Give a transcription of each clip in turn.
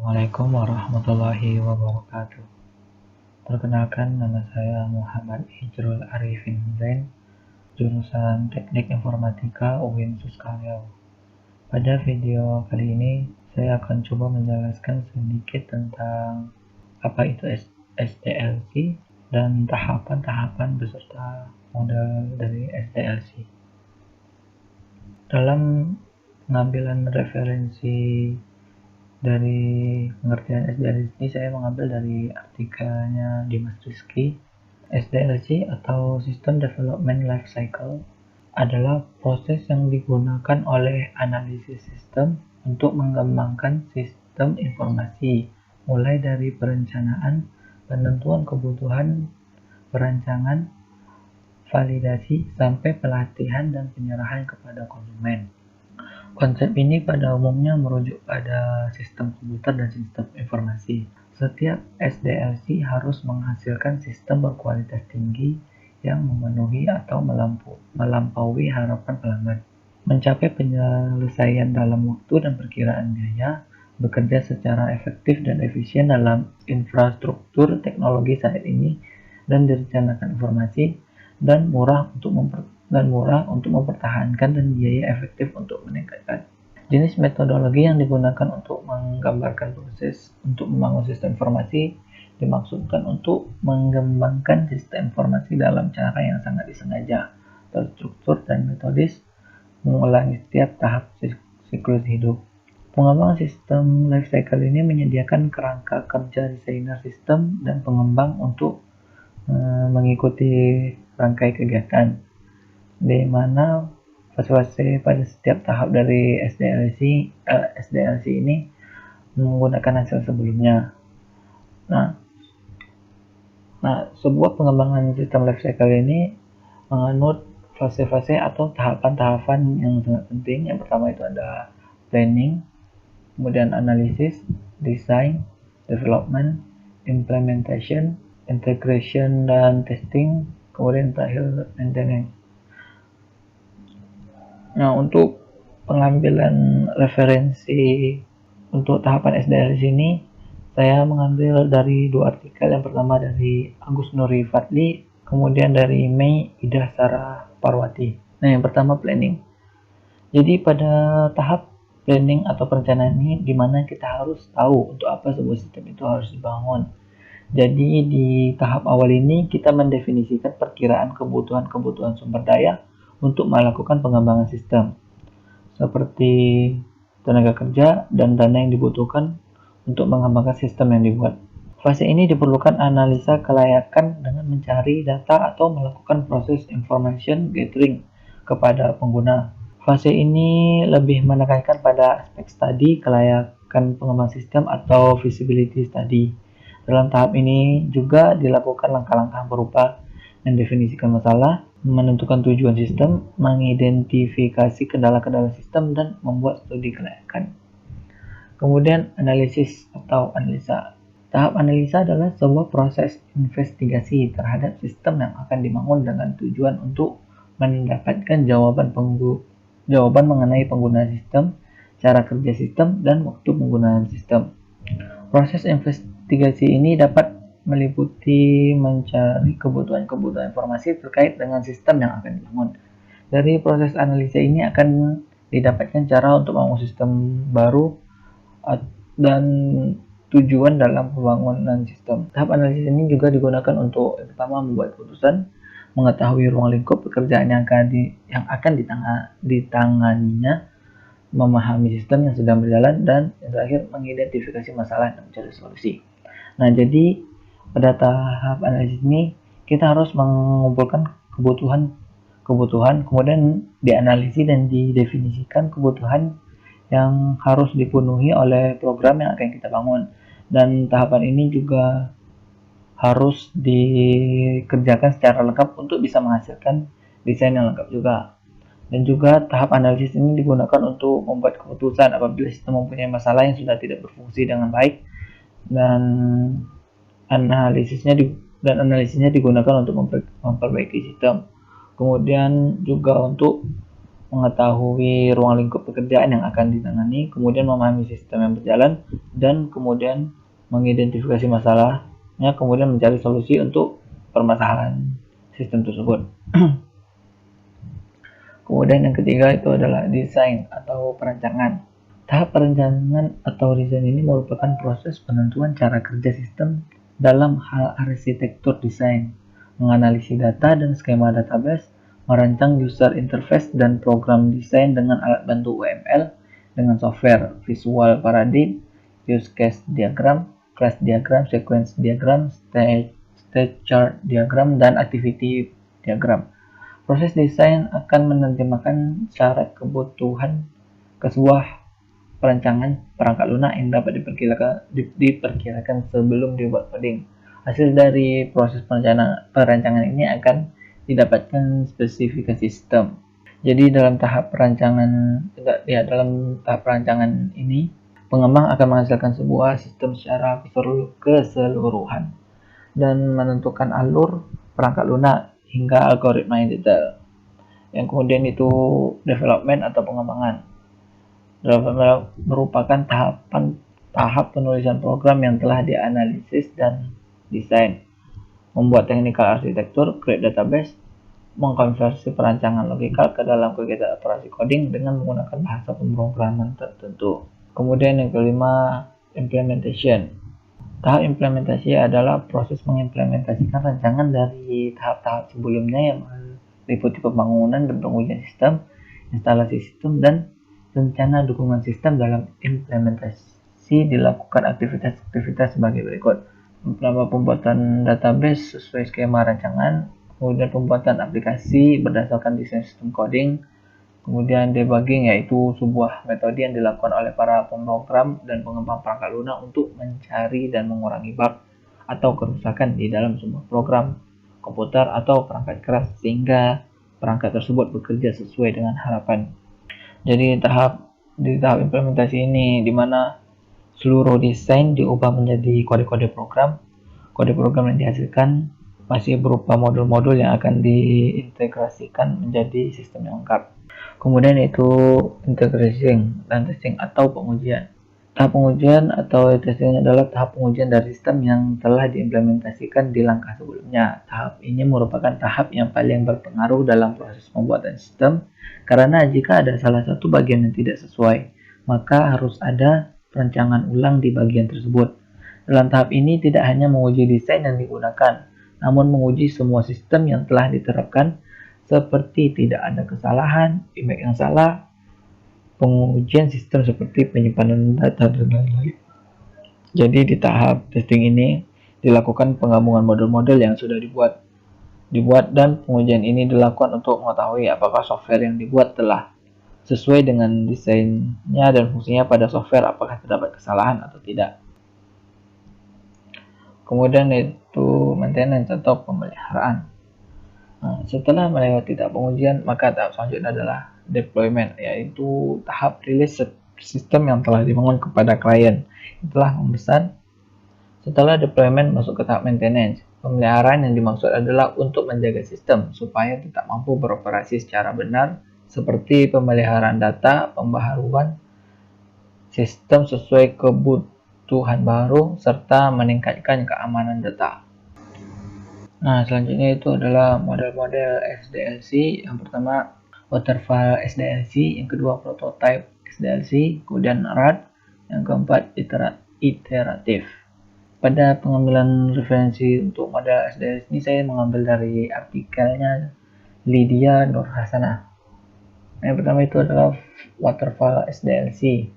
Assalamualaikum warahmatullahi wabarakatuh. Perkenalkan, nama saya Muhammad Ijrul Arifin Zain, jurusan Teknik Informatika UIN Suskaryau. Pada video kali ini, saya akan coba menjelaskan sedikit tentang apa itu SDLC dan tahapan-tahapan beserta model dari SDLC. Dalam pengambilan referensi dari pengertian SDLC ini, saya mengambil dari artikelnya Dimas Rizky. SDLC atau System Development Life Cycle adalah proses yang digunakan oleh analisis sistem untuk mengembangkan sistem informasi, mulai dari perencanaan, penentuan kebutuhan, perancangan, validasi, sampai pelatihan dan penyerahan kepada konsumen. Konsep ini pada umumnya merujuk pada sistem komputer dan sistem informasi. Setiap SDLC harus menghasilkan sistem berkualitas tinggi yang memenuhi atau melampaui harapan pelanggan, mencapai penyelesaian dalam waktu dan perkiraan biaya, bekerja secara efektif dan efisien dalam infrastruktur teknologi saat ini, dan direncanakan informasi, dan murah untuk mempertahankan, dan biaya efektif untuk meningkatkan. Jenis metodologi yang digunakan untuk menggambarkan proses untuk membangun sistem informasi dimaksudkan untuk mengembangkan sistem informasi dalam cara yang sangat disengaja, terstruktur, dan metodis, mengulangi setiap tahap siklus hidup. Pengembangan sistem life cycle ini menyediakan kerangka kerja desainer sistem dan pengembang untuk mengikuti rangkai kegiatan, di mana fase-fase pada setiap tahap dari SDLC ini menggunakan hasil sebelumnya. Nah, sebuah pengembangan sistem life cycle ini menganut fase-fase atau tahapan-tahapan yang sangat penting. Yang pertama itu ada planning, kemudian analisis, design, development, implementation, integration dan testing, kemudian terakhir maintenance. Nah, untuk pengambilan referensi untuk tahapan SDLC ini, saya mengambil dari dua artikel. Yang pertama dari Agus Nuri Fadli, kemudian dari Mei Ida Sarah Parwati. Nah, yang pertama planning. Jadi pada tahap planning atau perencanaan ini, di mana kita harus tahu untuk apa sebuah sistem itu harus dibangun. Jadi di tahap awal ini kita mendefinisikan perkiraan kebutuhan sumber daya untuk melakukan pengembangan sistem, seperti tenaga kerja dan dana yang dibutuhkan untuk mengembangkan sistem yang dibuat. Fase ini diperlukan analisa kelayakan dengan mencari data atau melakukan proses information gathering kepada pengguna. Fase ini lebih menekankan pada aspek studi kelayakan pengembang sistem atau feasibility study. Dalam tahap ini juga dilakukan langkah-langkah berupa mendefinisikan masalah, menentukan tujuan sistem, mengidentifikasi kendala-kendala sistem, dan membuat studi kelayakan. Kemudian analisis atau analisa. Tahap analisa adalah sebuah proses investigasi terhadap sistem yang akan dibangun dengan tujuan untuk mendapatkan jawaban mengenai penggunaan sistem, cara kerja sistem, dan waktu penggunaan sistem. Proses investigasi ini dapat meliputi mencari kebutuhan informasi terkait dengan sistem yang akan dibangun. Dari proses analisa ini akan didapatkan cara untuk membangun sistem baru dan tujuan dalam pembangunan sistem. Tahap analisis ini juga digunakan untuk yang pertama membuat keputusan, mengetahui ruang lingkup pekerjaan yang akan ditanganinya, memahami sistem yang sedang berjalan, dan yang terakhir mengidentifikasi masalah dan mencari solusi. Nah, jadi pada tahap analisis ini kita harus mengumpulkan kebutuhan, kemudian dianalisis dan didefinisikan kebutuhan yang harus dipenuhi oleh program yang akan kita bangun. Dan tahapan ini juga harus dikerjakan secara lengkap untuk bisa menghasilkan desain yang lengkap juga. Dan juga tahap analisis ini digunakan untuk membuat keputusan apabila sistem mempunyai masalah yang sudah tidak berfungsi dengan baik, dan analisisnya digunakan untuk memperbaiki sistem. Kemudian juga untuk mengetahui ruang lingkup pekerjaan yang akan ditangani, kemudian memahami sistem yang berjalan, dan kemudian mengidentifikasi masalahnya, kemudian mencari solusi untuk permasalahan sistem tersebut. Kemudian yang ketiga itu adalah desain atau perancangan. Tahap perencanaan atau desain ini merupakan proses penentuan cara kerja sistem dalam hal arsitektur desain, menganalisis data dan skema database, merancang user interface dan program desain dengan alat bantu UML, dengan software, visual paradigm, use case diagram, class diagram, sequence diagram, state chart diagram, dan activity diagram. Proses desain akan menerjemahkan syarat kebutuhan ke sebuah perancangan perangkat lunak yang dapat diperkirakan sebelum dibuat coding. Hasil dari proses perancangan ini akan didapatkan spesifikasi sistem. Jadi dalam tahap perancangan ini, pengembang akan menghasilkan sebuah sistem secara keseluruhan dan menentukan alur perangkat lunak hingga algoritma yang detail. Yang kemudian itu development atau pengembangan. Development merupakan tahap penulisan program yang telah dianalisis dan desain, membuat technical arsitektur, create database, mengkonversi perancangan logikal ke dalam kegiatan operasi coding dengan menggunakan bahasa pemrograman tertentu. Kemudian yang kelima, implementation. Tahap implementasi adalah proses mengimplementasikan rancangan dari tahap-tahap sebelumnya yang meliputi pembangunan dan pengujian sistem, instalasi sistem, dan rencana dukungan sistem. Dalam implementasi dilakukan aktivitas-aktivitas sebagai berikut. Pertama, pembuatan database sesuai skema rancangan, kemudian pembuatan aplikasi berdasarkan desain sistem coding, kemudian debugging, yaitu sebuah metode yang dilakukan oleh para pemrogram dan pengembang perangkat lunak untuk mencari dan mengurangi bug atau kerusakan di dalam sebuah program komputer atau perangkat keras sehingga perangkat tersebut bekerja sesuai dengan harapan. Jadi di tahap implementasi ini di mana seluruh desain diubah menjadi kode-kode program. Kode program yang dihasilkan masih berupa modul-modul yang akan diintegrasikan menjadi sistem yang lengkap. Kemudian itu integrating dan testing atau pengujian. Tahap pengujian atau testing adalah tahap pengujian dari sistem yang telah diimplementasikan di langkah sebelumnya. Tahap ini merupakan tahap yang paling berpengaruh dalam proses pembuatan sistem, karena jika ada salah satu bagian yang tidak sesuai, maka harus ada perancangan ulang di bagian tersebut. Dalam tahap ini tidak hanya menguji desain yang digunakan, namun menguji semua sistem yang telah diterapkan, seperti tidak ada kesalahan, image yang salah, pengujian sistem seperti penyimpanan data dan lain-lain. Jadi di tahap testing ini dilakukan penggabungan model-model yang sudah dibuat dan pengujian ini dilakukan untuk mengetahui apakah software yang dibuat telah sesuai dengan desainnya dan fungsinya pada software, apakah terdapat kesalahan atau tidak. Kemudian itu maintenance atau pemeliharaan. Setelah melewati tahap pengujian, maka tahap selanjutnya adalah deployment, yaitu tahap rilis sistem yang telah dibangun kepada klien yang telah memesan. Setelah deployment masuk ke tahap maintenance. Pemeliharaan yang dimaksud adalah untuk menjaga sistem supaya tetap mampu beroperasi secara benar, seperti pemeliharaan data, pembaharuan sistem sesuai kebutuhan baru, serta meningkatkan keamanan data. Nah, selanjutnya itu adalah model-model SDLC. Yang pertama, waterfall SDLC, yang kedua prototype SDLC, kemudian RAD, yang keempat iteratif. Pada pengambilan referensi untuk model SDLC ini saya mengambil dari artikelnya Lydia Nur Hasanah. Yang pertama itu adalah waterfall SDLC.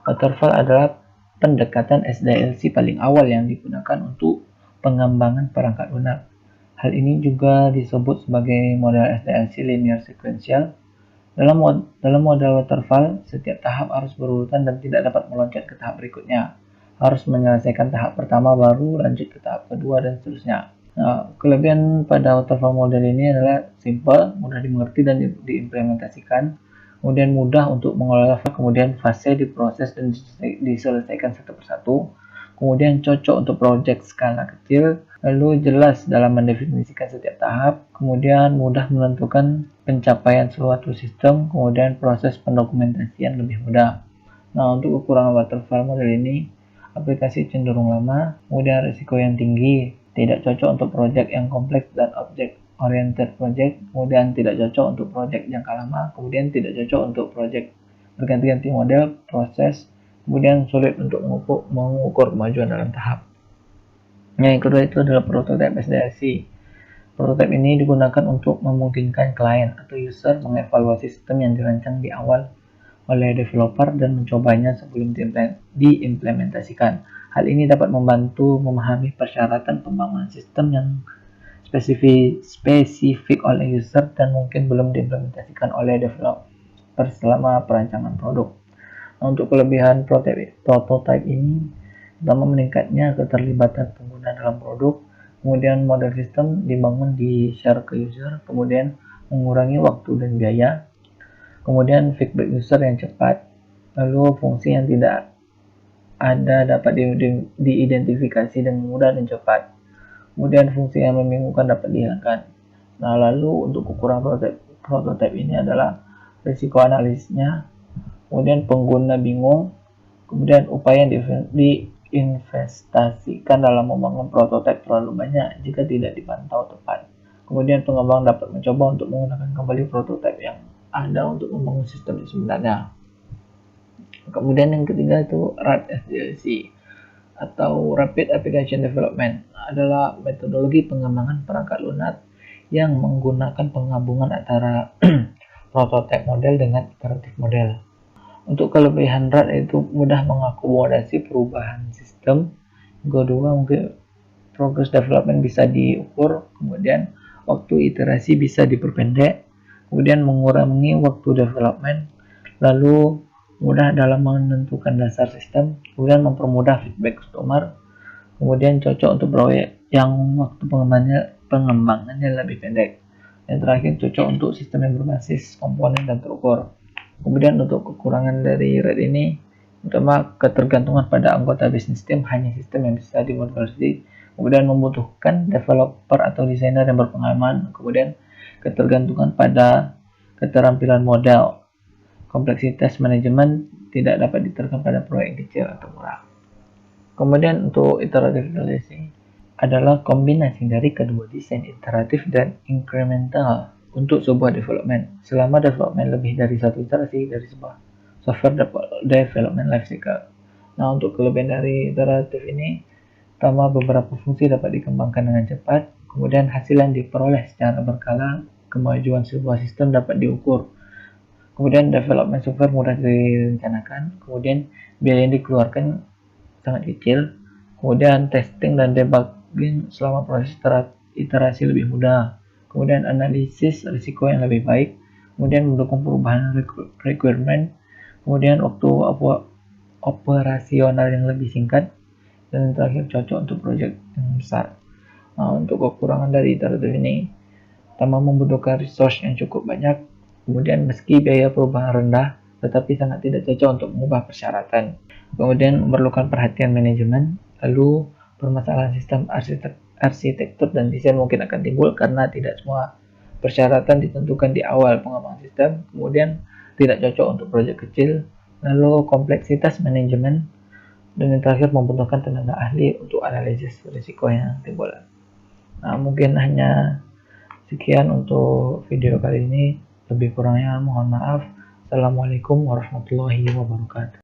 Waterfall adalah pendekatan SDLC paling awal yang digunakan untuk pengembangan perangkat lunak. Hal ini juga disebut sebagai model SDLC linear sequential. Dalam model waterfall, setiap tahap harus berurutan dan tidak dapat meloncat ke tahap berikutnya. Harus menyelesaikan tahap pertama baru lanjut ke tahap kedua dan seterusnya. Nah, kelebihan pada waterfall model ini adalah simple, mudah dimengerti dan diimplementasikan, kemudian mudah untuk mengelola, kemudian fase diproses dan diselesaikan satu persatu. kemudian cocok untuk proyek skala kecil, lalu jelas dalam mendefinisikan setiap tahap, kemudian mudah menentukan pencapaian suatu sistem, kemudian proses pendokumentasian lebih mudah. Nah, untuk kekurangan waterfall model ini, aplikasi cenderung lama, kemudian risiko yang tinggi, tidak cocok untuk proyek yang kompleks dan objek oriented project, kemudian tidak cocok untuk proyek jangka lama, kemudian tidak cocok untuk proyek berganti-ganti model, proses, kemudian sulit untuk mengukur kemajuan dalam tahap. Yang kedua itu adalah prototype SDLC. Prototype ini digunakan untuk memungkinkan klien atau user mengevaluasi sistem yang dirancang di awal oleh developer dan mencobanya sebelum diimplementasikan. Hal ini dapat membantu memahami persyaratan pembangunan sistem yang spesifik oleh user dan mungkin belum diimplementasikan oleh developer selama perancangan produk. Nah, untuk kelebihan prototype ini, pertama meningkatnya keterlibatan pengguna dalam produk, kemudian model sistem dibangun di share ke user, kemudian mengurangi waktu dan biaya, kemudian feedback user yang cepat, lalu fungsi yang tidak ada dapat diidentifikasi dengan mudah dan cepat, kemudian fungsi yang membingungkan dapat dihilangkan. Nah, lalu untuk kekurangan prototype ini adalah risiko analisisnya, kemudian pengguna bingung, kemudian upaya yang diinvestasikan dalam membangun prototipe terlalu banyak jika tidak dipantau tepat. Kemudian pengembang dapat mencoba untuk menggunakan kembali prototipe yang ada untuk membangun sistem sebenarnya. Kemudian yang ketiga itu RAD SDLC atau Rapid Application Development, adalah metodologi pengembangan perangkat lunak yang menggunakan penggabungan antara prototipe model dengan iteratif model. Untuk kelebihan RAD itu mudah mengakomodasi perubahan sistem. Kedua, mungkin progress development bisa diukur, kemudian waktu iterasi bisa diperpendek, kemudian mengurangi waktu development, lalu mudah dalam menentukan dasar sistem, kemudian mempermudah feedback customer, kemudian cocok untuk proyek yang waktu pengembangannya lebih pendek. Yang terakhir, cocok untuk sistem yang berbasis komponen dan terukur. Kemudian untuk kekurangan dari RAD ini, utama ketergantungan pada anggota bisnis tim, hanya sistem yang bisa dimodifikasi, kemudian membutuhkan developer atau desainer yang berpengalaman, kemudian ketergantungan pada keterampilan model, kompleksitas manajemen tidak dapat diterapkan pada proyek kecil atau murah. Kemudian untuk iteratif realisasi adalah kombinasi dari kedua desain iteratif dan incremental untuk sebuah development. Selama development lebih dari satu iterasi dari sebuah software development lifecycle. Nah, untuk kelebihan dari iteratif ini, pertama beberapa fungsi dapat dikembangkan dengan cepat, kemudian hasil yang diperoleh secara berkala, kemajuan sebuah sistem dapat diukur, kemudian development software mudah direncanakan, kemudian biaya yang dikeluarkan sangat kecil, kemudian testing dan debugging selama proses iterasi lebih mudah, kemudian analisis risiko yang lebih baik, kemudian mendukung perubahan requirement, kemudian waktu operasional yang lebih singkat, dan yang terakhir cocok untuk proyek yang besar. Nah, untuk kekurangan dari iteratif ini, pertama membutuhkan resource yang cukup banyak, kemudian meski biaya perubahan rendah, tetapi sangat tidak cocok untuk mengubah persyaratan. Kemudian memerlukan perhatian manajemen, lalu permasalahan sistem arsitektur dan desain mungkin akan timbul karena tidak semua persyaratan ditentukan di awal pengembangan sistem, kemudian tidak cocok untuk proyek kecil, lalu kompleksitas manajemen, dan yang terakhir membutuhkan tenaga ahli untuk analisis risiko yang timbul. Nah, mungkin hanya sekian untuk video kali ini, lebih kurangnya mohon maaf. Assalamualaikum warahmatullahi wabarakatuh.